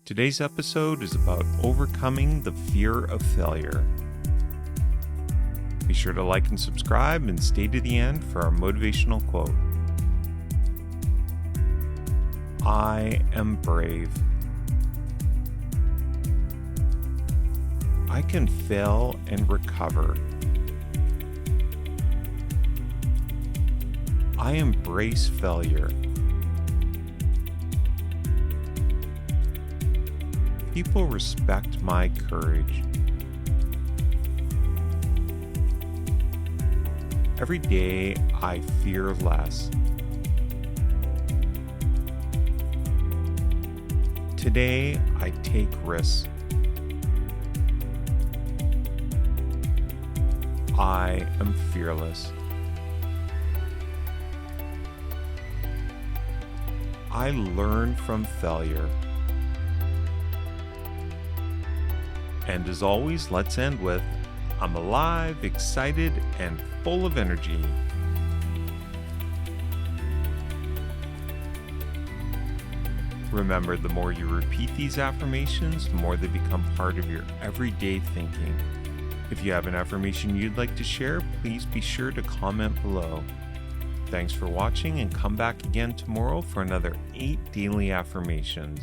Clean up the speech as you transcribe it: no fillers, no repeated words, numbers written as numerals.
Today's episode is about overcoming the fear of failure. Be sure to like and subscribe and stay to the end for our motivational quote. I am brave. I can fail and recover. I embrace failure. People respect my courage. Every day I fear less. Today I take risks. I am fearless. I learn from failure. And as always, let's end with, I'm alive, excited, and full of energy. Remember, the more you repeat these affirmations, the more they become part of your everyday thinking. If you have an affirmation you'd like to share, please be sure to comment below. Thanks for watching, and come back again tomorrow for another 8 daily affirmations.